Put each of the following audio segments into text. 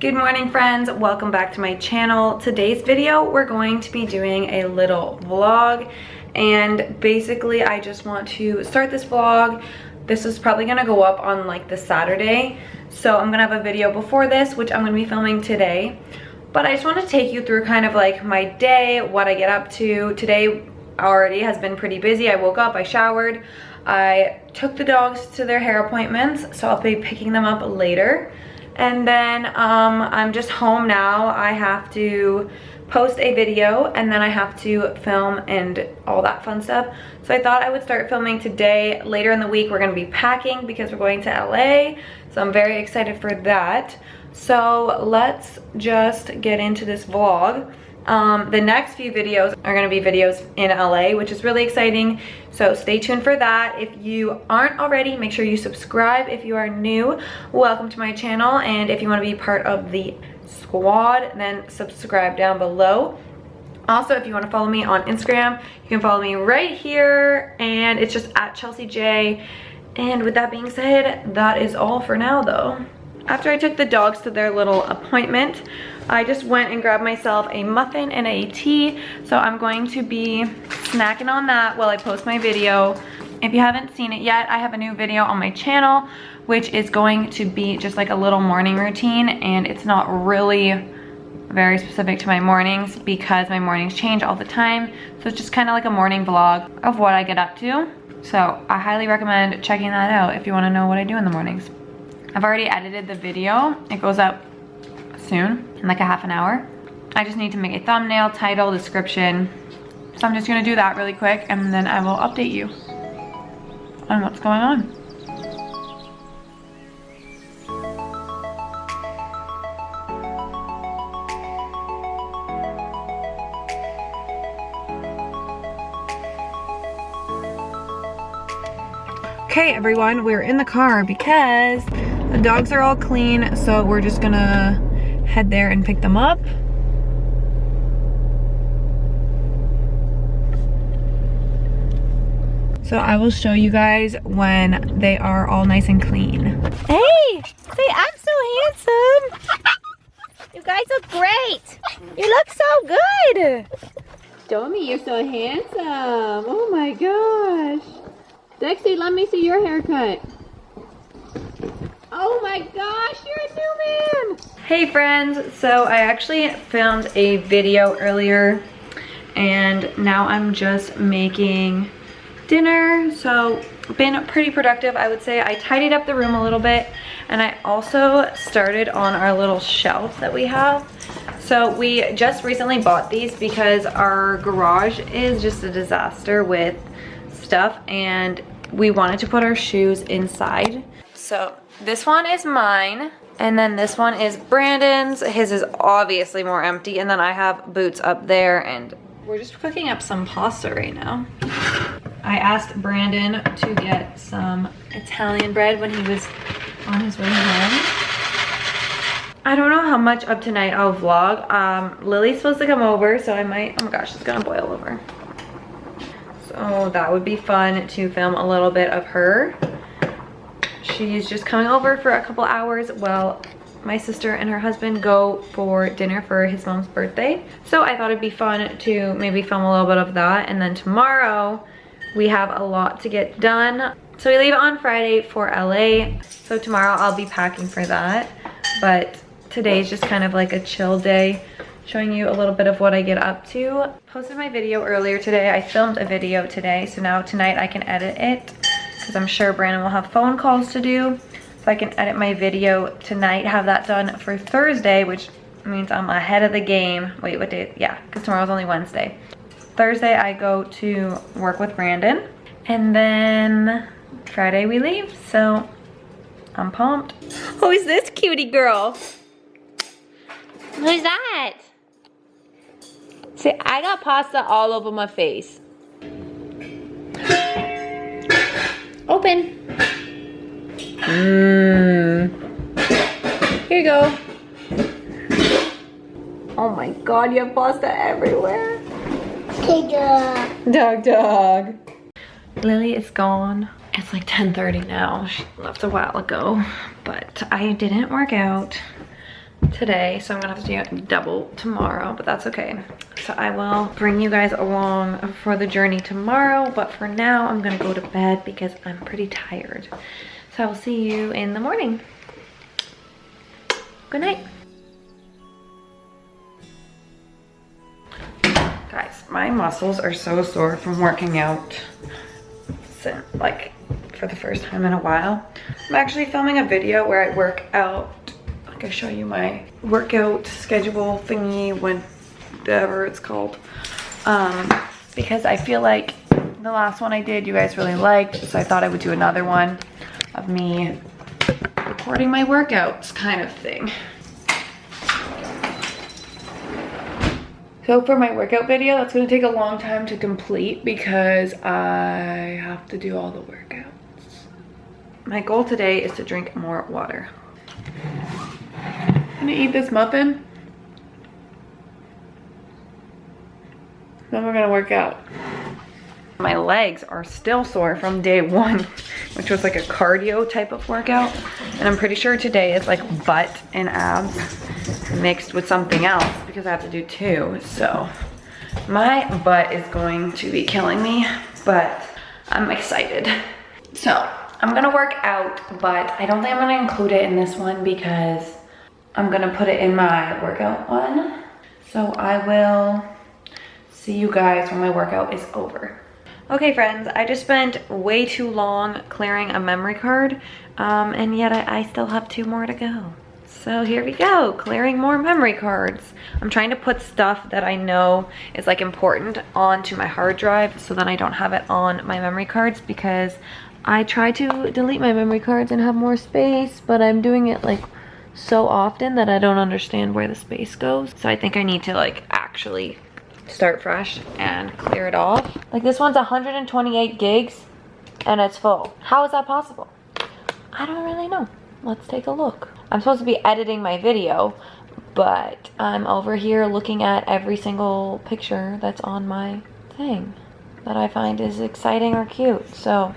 Good morning, friends. Welcome back to my channel. Today's video, we're going to be doing a little vlog, and basically I just want to start this vlog. This is probably gonna go up on like the Saturday, so I'm gonna have a video before this, which I'm gonna be filming today. But I just want to take you through kind of like my day, what I get up to. Today already has been pretty busy. I woke up, I showered, I took the dogs to their hair appointments, so I'll be picking them up later. And then I'm just home now. I have to post a video and then I have to film and all that fun stuff. So I thought I would start filming today. Later in the week we're going to be packing because we're going to LA. So I'm very excited for that. So let's just get into this vlog. The next few videos are going to be videos in LA, which is really exciting, so stay tuned for that. If you aren't already, make sure you subscribe. If you are new, welcome to my channel, and if you want to be part of the squad, then subscribe down below. Also, if you want to follow me on Instagram, you can follow me right here, and it's just at Chelllseaj. And with that being said, that is all for now though. After I took the dogs to their little appointment, I just went and grabbed myself a muffin and a tea. So I'm going to be snacking on that while I post my video. If you haven't seen it yet, I have a new video on my channel, which is going to be just like a little morning routine, and it's not really very specific to my mornings because my mornings change all the time. So it's just kind of like a morning vlog of what I get up to. So I highly recommend checking that out if you want to know what I do in the mornings. I've already edited the video. It goes up soon, in like a half an hour. I just need to make a thumbnail, title, description. So I'm just gonna do that really quick and then I will update you on what's going on. Okay, everyone, we're in the car because the dogs are all clean, so we're just gonna head there and pick them up. So I will show you guys when they are all nice and clean. Hey, say I'm so handsome. You guys look great. You look so good. Domi, you're so handsome. Oh my gosh. Dexy, let me see your haircut. Oh my gosh, you're a new man. Hey friends, so I actually filmed a video earlier and now I'm just making dinner. So been pretty productive, I would say. I tidied up the room a little bit, and I also started on our little shelf that we have. So we just recently bought these because our garage is just a disaster with stuff, and we wanted to put our shoes inside. So this one is mine, and then this one is Brandon's. His is obviously more empty, and then I have boots up there, and we're just cooking up some pasta right now. I asked Brandon to get some Italian bread when he was on his way home. I don't know how much of tonight I'll vlog. Lily's supposed to come over, so I might, oh my gosh, it's gonna boil over. So that would be fun to film a little bit of her. She's just coming over for a couple hours while my sister and her husband go for dinner for his mom's birthday. So I thought it'd be fun to maybe film a little bit of that. And then tomorrow we have a lot to get done. So we leave on Friday for LA. So tomorrow I'll be packing for that. But today's just kind of like a chill day, showing you a little bit of what I get up to. Posted my video earlier today. I filmed a video today, so now tonight I can edit it because I'm sure Brandon will have phone calls to do. So I can edit my video tonight, have that done for Thursday, which means I'm ahead of the game. Wait, what day? Yeah, because tomorrow's only Wednesday. Thursday I go to work with Brandon, and then Friday we leave, so I'm pumped. Who's this cutie girl? Who's that? See, I got pasta all over my face. Open. Here you go. Oh my god, you have pasta everywhere. Dog. Lily is gone. It's like 10:30 now. She left a while ago, but I didn't work out today, so I'm gonna have to do double tomorrow, but that's okay. So I will bring you guys along for the journey tomorrow, but for now I'm gonna go to bed because I'm pretty tired. So I will see you in the morning. Good night. Guys, my muscles are so sore from working out since, like, for the first time in a while. I'm actually filming a video where I work out. Like, I show you my workout schedule thingy, whatever it's called. Because I feel like the last one I did you guys really liked, so I thought I would do another one of me recording my workouts kind of thing. So for my workout video, that's gonna take a long time to complete because I have to do all the workouts. My goal today is to drink more water. I'm gonna eat this muffin. Then we're gonna work out. My legs are still sore from day one, which was like a cardio type of workout. And I'm pretty sure today is like butt and abs mixed with something else because I have to do two. So my butt is going to be killing me, but I'm excited. So I'm gonna work out, but I don't think I'm gonna include it in this one because I'm gonna put it in my workout one. So I will see you guys when my workout is over. Okay friends, I just spent way too long clearing a memory card, and yet I still have 2 more to go. So here we go, clearing more memory cards. I'm trying to put stuff that I know is like important onto my hard drive so that I don't have it on my memory cards, because I try to delete my memory cards and have more space, but I'm doing it like so often that I don't understand where the space goes. So I think I need to like actually start fresh and clear it off. Like this one's 128 gigs and it's full. How is that possible? I don't really know. Let's take a look. I'm supposed to be editing my video, but I'm over here looking at every single picture that's on my thing that I find is exciting or cute. So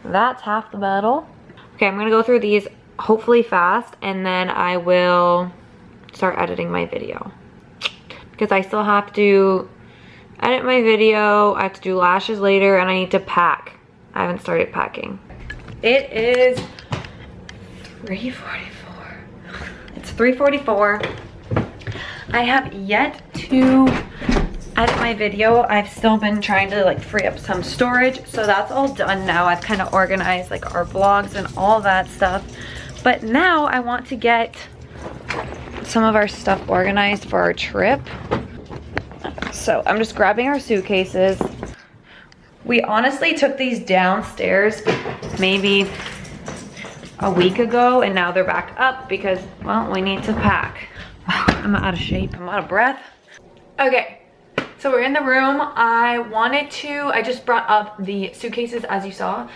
that's half the battle. Okay, I'm gonna go through these hopefully fast, and then I will start editing my video. Because I still have to edit my video, I have to do lashes later, and I need to pack. I haven't started packing. It is 3:44. It's 3:44. I have yet to edit my video. I've still been trying to like free up some storage, so that's all done now. I've kind of organized like our vlogs and all that stuff. But now I want to get some of our stuff organized for our trip. So I'm just grabbing our suitcases. We honestly took these downstairs maybe a week ago, and now they're back up because, well, we need to pack. Wow, I'm out of shape, I'm out of breath. Okay, so we're in the room. I just brought up the suitcases as you saw.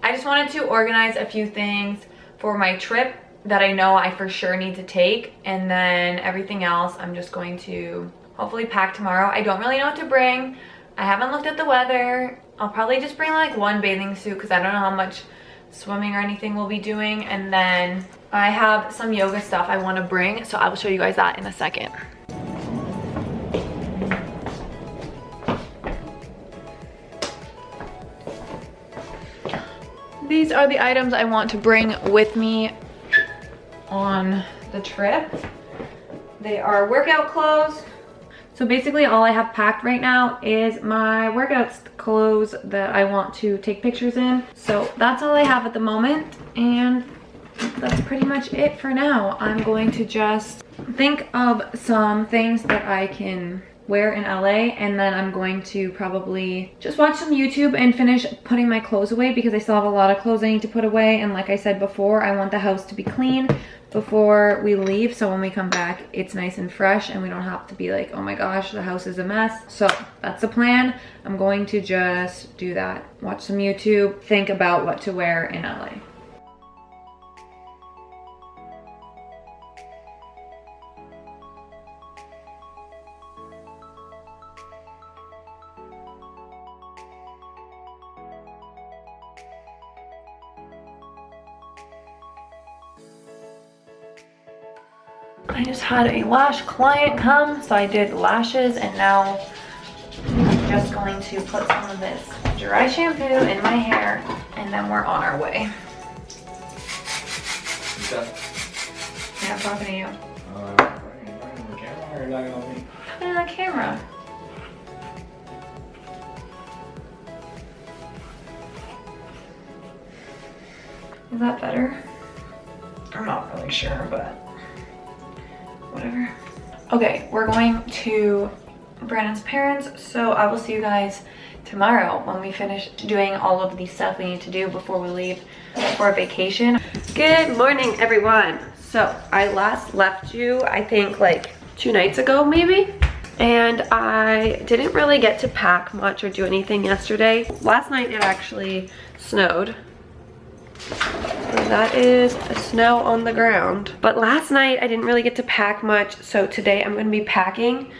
I just wanted to organize a few things for my trip that I know I for sure need to take, and then everything else I'm just going to hopefully pack tomorrow. I don't really know what to bring. I haven't looked at the weather. I'll probably just bring like one bathing suit because I don't know how much swimming or anything we'll be doing, and then I have some yoga stuff I want to bring, so I will show you guys that in a second. These are the items I want to bring with me on the trip. They are workout clothes. So basically all I have packed right now is my workout clothes that I want to take pictures in. So that's all I have at the moment, and that's pretty much it for now. I'm going to just think of some things that I can wear in LA, and then I'm going to probably just watch some YouTube and finish putting my clothes away because I still have a lot of clothes I need to put away. And like I said before, I want the house to be clean before we leave, so when we come back it's nice and fresh and we don't have to be like, oh my gosh, the house is a mess. So that's the plan. I'm going to just do that, watch some YouTube, think about what to wear in LA. I just had a lash client come, so I did lashes, and now I'm just going to put some of this dry shampoo in my hair, and then we're on our way. Okay. Yeah, I'm talking to you. Talking on the camera or talking on me? Talking to the camera. Is that better? I'm not really sure, but whatever. Okay, we're going to Brandon's parents, so I will see you guys tomorrow when we finish doing all of the stuff we need to do before we leave for vacation. Good morning, everyone. So I last left you, I think like 2 nights ago maybe, and I didn't really get to pack much or do anything yesterday. Last night it actually snowed. So that is a snow on the ground. But last night I didn't really get to pack much, so today I'm gonna be packing.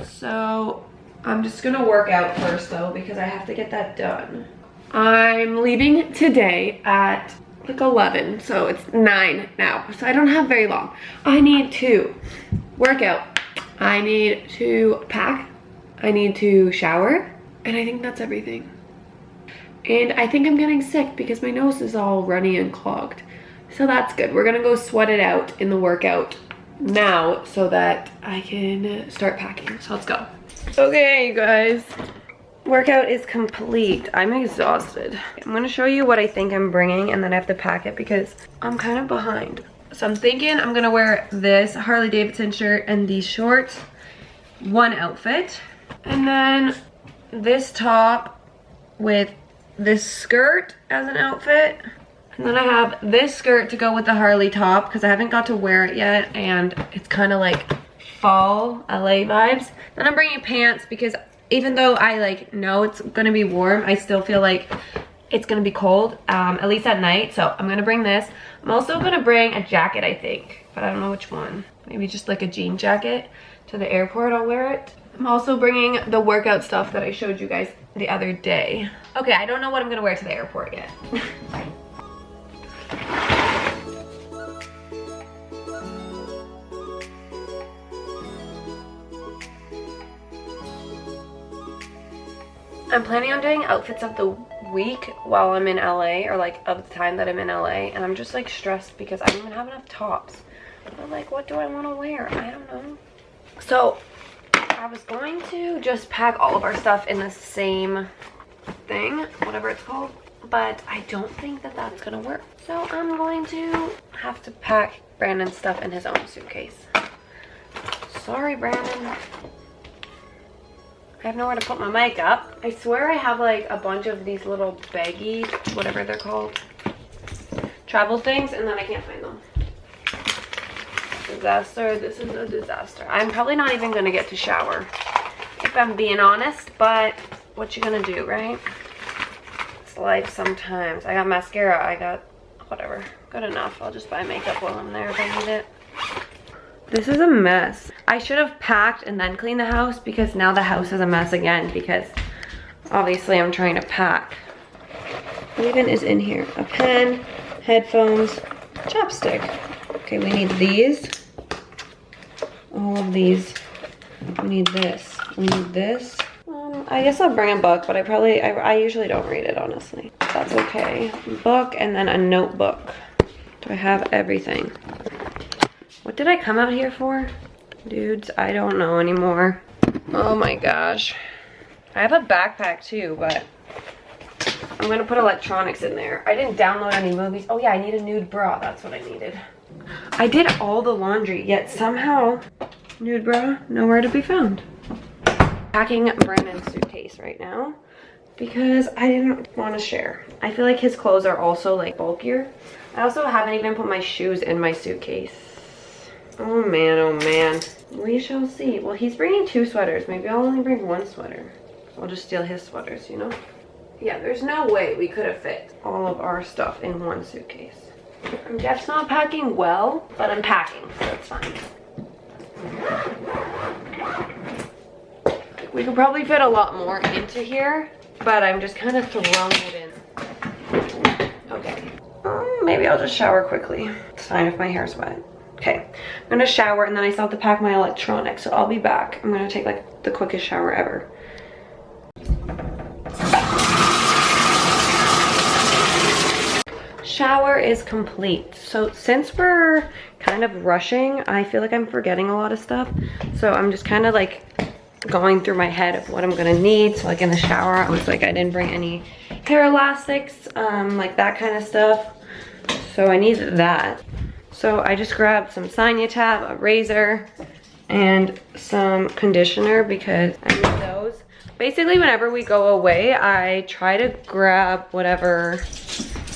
So I'm just gonna work out first though, because I have to get that done. I'm leaving today at like 11, so it's 9 now, so I don't have very long. I need to work out, I need to pack, I need to shower, and I think that's everything. And I think I'm getting sick because my nose is all runny and clogged. So that's good. We're gonna go sweat it out in the workout now so that I can start packing. So let's go. Okay, you guys. Workout is complete. I'm exhausted. I'm gonna show you what I think I'm bringing, and then I have to pack it because I'm kind of behind. So I'm thinking I'm gonna wear this Harley Davidson shirt and these shorts, one outfit. And then this top with this skirt as an outfit, and then I have this skirt to go with the Harley top because I haven't got to wear it yet, and it's kind of like fall LA vibes. Then I'm bringing pants because even though I like know it's gonna be warm, I still feel like it's gonna be cold, at least at night. So I'm gonna bring this. I'm also gonna bring a jacket, I think, but I don't know which one. Maybe just like a jean jacket to the airport. I'll wear it. I'm also bringing the workout stuff that I showed you guys the other day. Okay, I don't know what I'm gonna wear to the airport yet. I'm planning on doing outfits of the week while I'm in LA, or like of the time that I'm in LA, and I'm just like stressed because I don't even have enough tops. I'm like, what do I want to wear? I don't know. So I was going to just pack all of our stuff in the same thing, whatever it's called, but I don't think that that's gonna work. So I'm going to have to pack Brandon's stuff in his own suitcase. Sorry, Brandon. I have nowhere to put my makeup. I swear I have like a bunch of these little baggy, whatever they're called, travel things, and then I can't find them. Disaster. This is a disaster. I'm probably not even gonna get to shower, if I'm being honest, but what you gonna do, right? It's life sometimes. I got mascara, I got whatever. Good enough. I'll just buy makeup while I'm there if I need it. This is a mess. I should have packed and then cleaned the house, because now the house is a mess again because obviously I'm trying to pack. What even is in here? A pen, headphones, chapstick. Okay, we need these. All of these. We need this. We need this. I guess I'll bring a book, but I usually don't read it, honestly. That's okay. Book and then a notebook. Do I have everything? What did I come out here for? Dudes, I don't know anymore. Oh my gosh. I have a backpack too, but I'm gonna put electronics in there. I didn't download any movies. Oh yeah, I need a nude bra. That's what I needed. I did all the laundry, yet somehow nude bra nowhere to be found. Packing Brandon's suitcase right now because I didn't want to share. I feel like his clothes are also like bulkier. I also haven't even put my shoes in my suitcase. Oh man, we shall see. Well, he's bringing 2 sweaters. Maybe I'll only bring 1 sweater. I'll just steal his sweaters, you know? Yeah, there's no way we could have fit all of our stuff in 1 suitcase. Jeff's not packing well, but I'm packing, so it's fine. We could probably fit a lot more into here, but I'm just kind of throwing it in. Okay. Maybe I'll just shower quickly. It's fine if my hair's wet. Okay, I'm gonna shower and then I still have to pack my electronics, so I'll be back. I'm gonna take like the quickest shower ever. Shower is complete. So since we're kind of rushing, I feel like I'm forgetting a lot of stuff. So I'm just kind of like going through my head of what I'm gonna need. So like in the shower, I was like, I didn't bring any hair elastics, like that kind of stuff. So I needed that. So I just grabbed some Chelllseaj, a razor, and some conditioner because I need those. Basically, whenever we go away, I try to grab whatever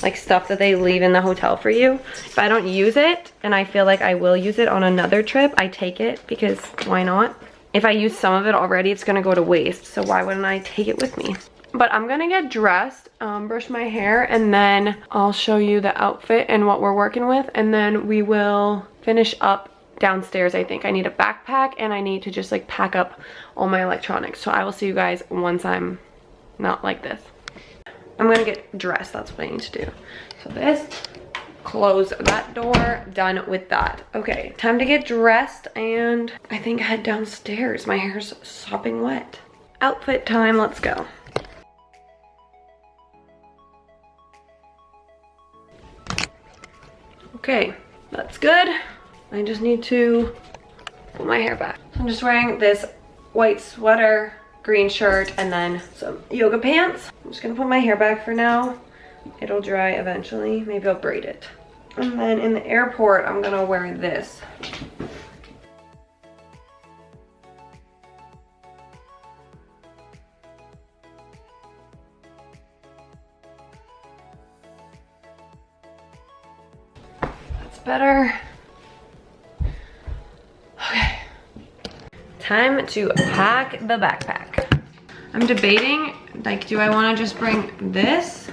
like stuff that they leave in the hotel for you. If I don't use it and I feel like I will use it on another trip, I take it because why not? If I use some of it already, it's gonna go to waste. So why wouldn't I take it with me? But I'm gonna get dressed, brush my hair, and then I'll show you the outfit and what we're working with. And then we will finish up downstairs. I think I need a backpack and I need to just like pack up all my electronics. So I will see you guys once I'm not like this. I'm gonna get dressed, that's what I need to do. So this, close that door, done with that. Okay, time to get dressed and I think head downstairs. My hair's sopping wet. Outfit time, let's go. Okay, that's good. I just need to put my hair back. I'm just wearing this white sweater, green shirt, and then some yoga pants. I'm just gonna put my hair back for now. It'll dry eventually. Maybe I'll braid it. And then in the airport, I'm gonna wear this. That's better. Okay. Time to pack the backpack. I'm debating, like, do I want to just bring this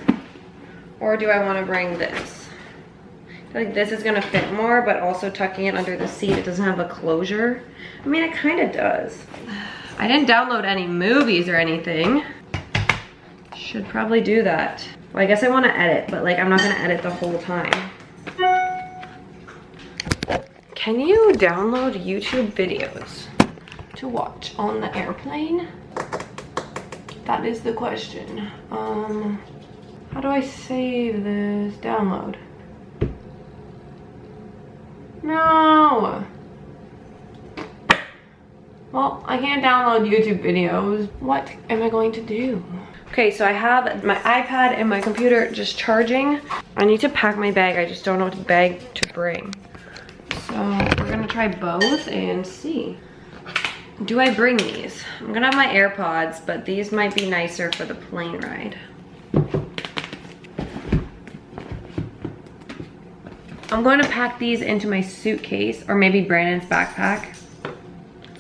or do I want to bring this? I feel like this is gonna fit more, but also tucking it under the seat, it doesn't have a closure. I mean, it kind of does. I didn't download any movies or anything. Should probably do that. Well, I guess I want to edit, but like, I'm not gonna edit the whole time. Can you download YouTube videos to watch on the airplane? That is the question. How do I save this? Download. No. Well, I can't download YouTube videos. What am I going to do? Okay, so I have my iPad and my computer just charging. I need to pack my bag. I just don't know what bag to bring. So we're gonna try both and see. Do I bring these? I'm gonna have my AirPods, but these might be nicer for the plane ride. I'm going to pack these into my suitcase, or maybe Brandon's backpack.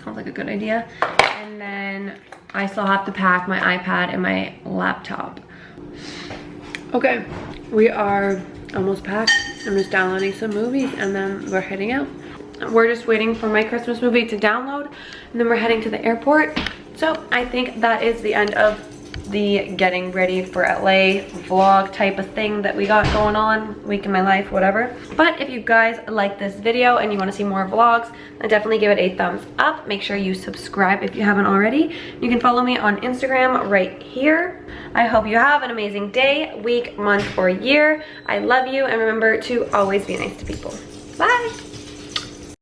Sounds like a good idea. And then I still have to pack my iPad and my laptop. Okay, we are almost packed. I'm just downloading some movies and then we're heading out. We're just waiting for my Christmas movie to download and then we're heading to the airport. So I think that is the end of the getting ready for LA vlog type of thing that we got going on, week in my life, whatever. But if you guys like this video and you want to see more vlogs, then definitely give it a thumbs up. Make sure you subscribe if you haven't already. You can follow me on Instagram right here. I hope you have an amazing day, week, month, or year. I love you, and remember to always be nice to people. Bye.